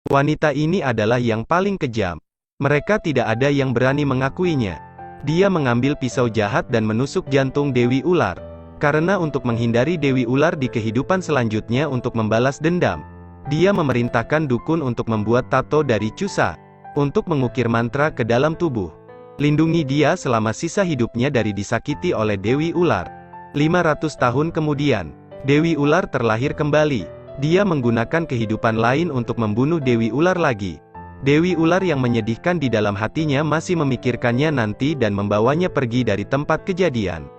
Wanita ini adalah yang paling kejam. Mereka tidak ada yang berani mengakuinya. Dia mengambil pisau jahat dan menusuk jantung Dewi Ular. Karena untuk menghindari Dewi Ular di kehidupan selanjutnya untuk membalas dendam, dia memerintahkan dukun untuk membuat tato dari Cusa, untuk mengukir mantra ke dalam tubuh. Lindungi dia selama sisa hidupnya dari disakiti oleh Dewi Ular. 500 tahun kemudian, Dewi Ular terlahir kembali. Dia menggunakan kehidupan lain untuk membunuh Dewi Ular lagi. Dewi Ular yang menyedihkan di dalam hatinya masih memikirkannya nanti dan membawanya pergi dari tempat kejadian.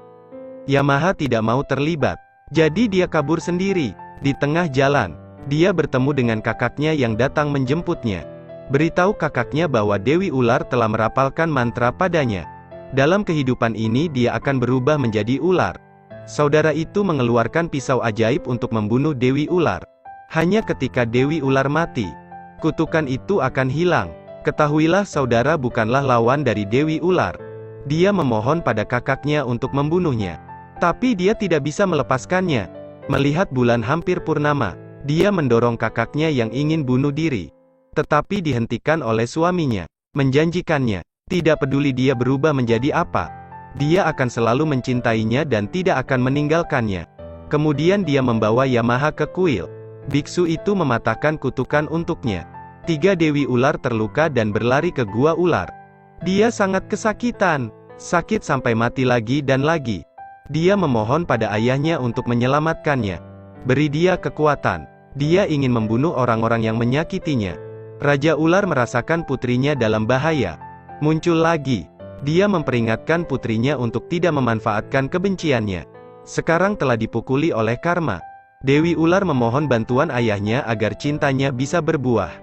Yamaha tidak mau terlibat, jadi dia kabur sendiri. Di tengah jalan, dia bertemu dengan kakaknya yang datang menjemputnya. Beritahu kakaknya bahwa Dewi Ular telah merapalkan mantra padanya. Dalam kehidupan ini dia akan berubah menjadi ular. Saudara itu mengeluarkan pisau ajaib untuk membunuh Dewi Ular. Hanya ketika Dewi Ular mati, kutukan itu akan hilang. Ketahuilah saudara bukanlah lawan dari Dewi Ular. Dia memohon pada kakaknya untuk membunuhnya. Tapi dia tidak bisa melepaskannya. Melihat bulan hampir purnama, dia mendorong kakaknya yang ingin bunuh diri. Tetapi dihentikan oleh suaminya. Menjanjikannya, tidak peduli dia berubah menjadi apa, dia akan selalu mencintainya dan tidak akan meninggalkannya. Kemudian dia membawa Yamaha ke kuil. Biksu itu mematahkan kutukan untuknya. 3 Dewi Ular terluka dan berlari ke gua ular. Dia sangat kesakitan, sakit sampai mati lagi dan lagi. Dia memohon pada ayahnya untuk menyelamatkannya. Beri dia kekuatan. Dia ingin membunuh orang-orang yang menyakitinya. Raja Ular merasakan putrinya dalam bahaya. Muncul lagi. Dia memperingatkan putrinya untuk tidak memanfaatkan kebenciannya. Sekarang telah dipukuli oleh karma. Dewi Ular memohon bantuan ayahnya agar cintanya bisa berbuah.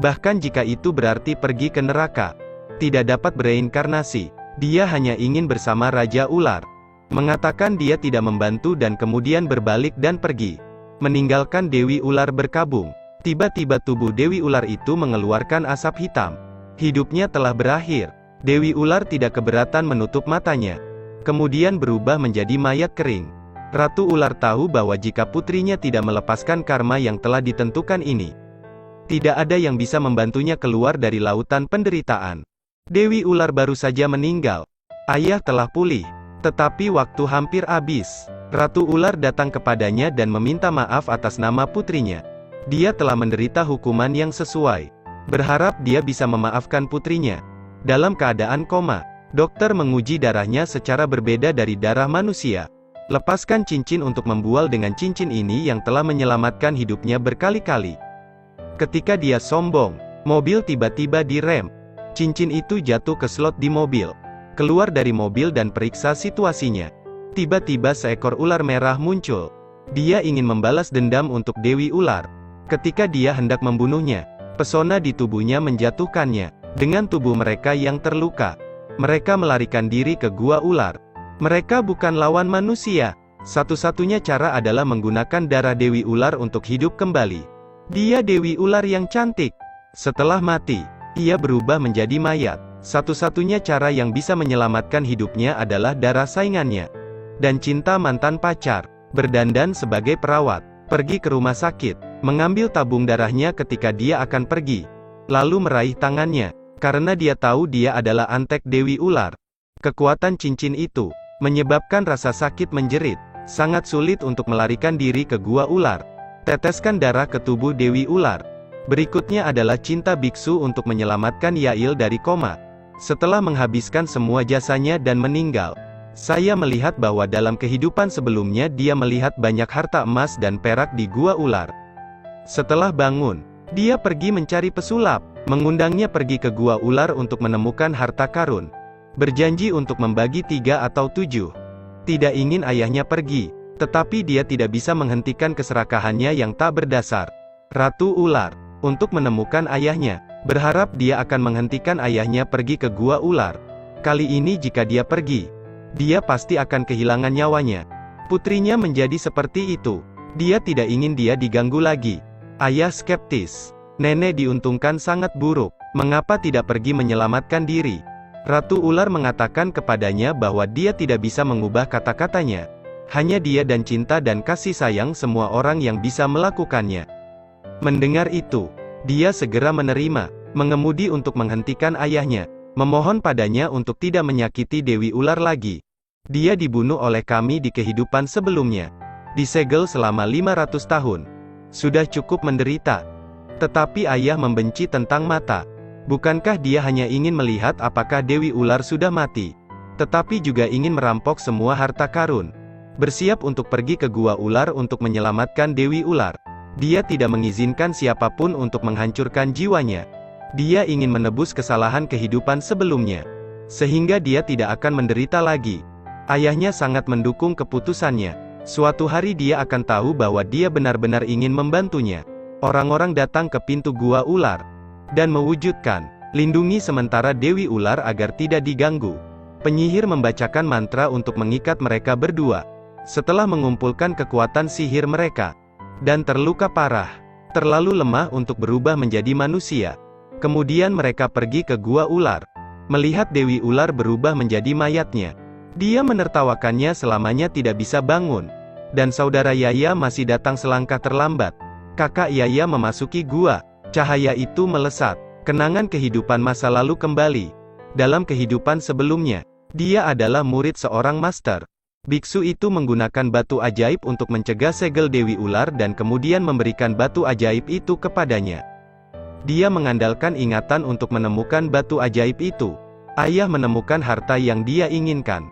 Bahkan jika itu berarti pergi ke neraka. Tidak dapat bereinkarnasi. Dia hanya ingin bersama Raja Ular. Mengatakan dia tidak membantu dan kemudian berbalik dan pergi. Meninggalkan Dewi Ular berkabung. Tiba-tiba tubuh Dewi Ular itu mengeluarkan asap hitam. Hidupnya telah berakhir. Dewi Ular tidak keberatan menutup matanya. Kemudian berubah menjadi mayat kering. Ratu Ular tahu bahwa jika putrinya tidak melepaskan karma yang telah ditentukan ini, tidak ada yang bisa membantunya keluar dari lautan penderitaan. Dewi Ular baru saja meninggal. Ayah telah pulih. Tetapi waktu hampir habis. Ratu Ular datang kepadanya dan meminta maaf atas nama putrinya. Dia telah menderita hukuman yang sesuai. Berharap dia bisa memaafkan putrinya. Dalam keadaan koma, dokter menguji darahnya secara berbeda dari darah manusia. Lepaskan cincin untuk membual dengan cincin ini yang telah menyelamatkan hidupnya berkali-kali. Ketika dia sombong, mobil tiba-tiba direm. Cincin itu jatuh ke slot di mobil. Keluar dari mobil dan periksa situasinya. Tiba-tiba seekor ular merah muncul. Dia ingin membalas dendam untuk Dewi Ular. Ketika dia hendak membunuhnya, pesona di tubuhnya menjatuhkannya. Dengan tubuh mereka yang terluka, mereka melarikan diri ke gua ular. Mereka bukan lawan manusia. Satu-satunya cara adalah menggunakan darah Dewi Ular untuk hidup kembali. Dia Dewi Ular yang cantik. Setelah mati, ia berubah menjadi mayat. Satu-satunya cara yang bisa menyelamatkan hidupnya adalah darah saingannya. Dan cinta mantan pacar. Berdandan sebagai perawat. Pergi ke rumah sakit. Mengambil tabung darahnya ketika dia akan pergi. Lalu meraih tangannya. Karena dia tahu dia adalah antek Dewi Ular. Kekuatan cincin itu menyebabkan rasa sakit menjerit. Sangat sulit untuk melarikan diri ke gua ular. Teteskan darah ke tubuh Dewi Ular. Berikutnya adalah cinta biksu untuk menyelamatkan Yail dari koma. Setelah menghabiskan semua jasanya dan meninggal, saya melihat bahwa dalam kehidupan sebelumnya dia melihat banyak harta emas dan perak di gua ular. Setelah bangun, dia pergi mencari pesulap, mengundangnya pergi ke gua ular untuk menemukan harta karun. Berjanji untuk membagi 3 atau 7. Tidak ingin ayahnya pergi, tetapi dia tidak bisa menghentikan keserakahannya yang tak berdasar. Ratu Ular, untuk menemukan ayahnya, berharap dia akan menghentikan ayahnya pergi ke gua ular. Kali ini jika dia pergi, dia pasti akan kehilangan nyawanya. Putrinya menjadi seperti itu. Dia tidak ingin dia diganggu lagi. Ayah skeptis. Nenek diuntungkan sangat buruk. Mengapa tidak pergi menyelamatkan diri? Ratu Ular mengatakan kepadanya bahwa dia tidak bisa mengubah kata-katanya. Hanya dia dan cinta dan kasih sayang semua orang yang bisa melakukannya. Mendengar itu, Dia segera menerima, mengemudi untuk menghentikan ayahnya, memohon padanya untuk tidak menyakiti Dewi Ular lagi. Dia dibunuh oleh kami di kehidupan sebelumnya. Disegel selama 500 tahun. Sudah cukup menderita. Tetapi ayah membenci tentang mata. Bukankah dia hanya ingin melihat apakah Dewi Ular sudah mati? Tetapi juga ingin merampok semua harta karun. Bersiap untuk pergi ke Gua Ular untuk menyelamatkan Dewi Ular. Dia tidak mengizinkan siapapun untuk menghancurkan jiwanya. Dia ingin menebus kesalahan kehidupan sebelumnya. Sehingga dia tidak akan menderita lagi. Ayahnya sangat mendukung keputusannya. Suatu hari dia akan tahu bahwa dia benar-benar ingin membantunya. Orang-orang datang ke pintu Gua Ular. Dan mewujudkan, lindungi sementara Dewi Ular agar tidak diganggu. Penyihir membacakan mantra untuk mengikat mereka berdua. Setelah mengumpulkan kekuatan sihir mereka. Dan terluka parah. Terlalu lemah untuk berubah menjadi manusia. Kemudian mereka pergi ke Gua Ular. Melihat Dewi Ular berubah menjadi mayatnya. Dia menertawakannya selamanya tidak bisa bangun. Dan saudara Yaya masih datang selangkah terlambat. Kakak Yaya memasuki gua. Cahaya itu melesat. Kenangan kehidupan masa lalu kembali. Dalam kehidupan sebelumnya, dia adalah murid seorang master. Biksu itu menggunakan batu ajaib untuk mencegah segel Dewi Ular dan kemudian memberikan batu ajaib itu kepadanya. Dia mengandalkan ingatan untuk menemukan batu ajaib itu. Ayah menemukan harta yang dia inginkan.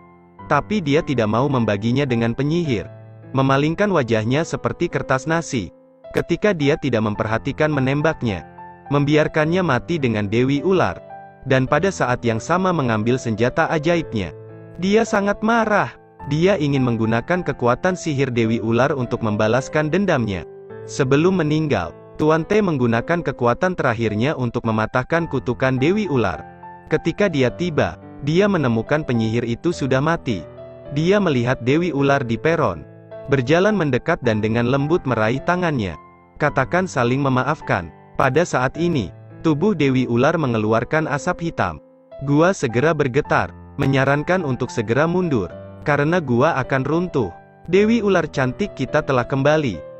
Tapi dia tidak mau membaginya dengan penyihir. Memalingkan wajahnya seperti kertas nasi. Ketika dia tidak memperhatikan menembaknya. Membiarkannya mati dengan Dewi Ular. Dan pada saat yang sama mengambil senjata ajaibnya. Dia sangat marah. Dia ingin menggunakan kekuatan sihir Dewi Ular untuk membalaskan dendamnya. Sebelum meninggal, Tuan T menggunakan kekuatan terakhirnya untuk mematahkan kutukan Dewi Ular. Ketika dia tiba, dia menemukan penyihir itu sudah mati. Dia melihat Dewi Ular di peron. Berjalan mendekat dan dengan lembut meraih tangannya. Katakan saling memaafkan. Pada saat ini, tubuh Dewi Ular mengeluarkan asap hitam. Gua segera bergetar, menyarankan untuk segera mundur. Karena gua akan runtuh. Dewi Ular cantik kita telah kembali.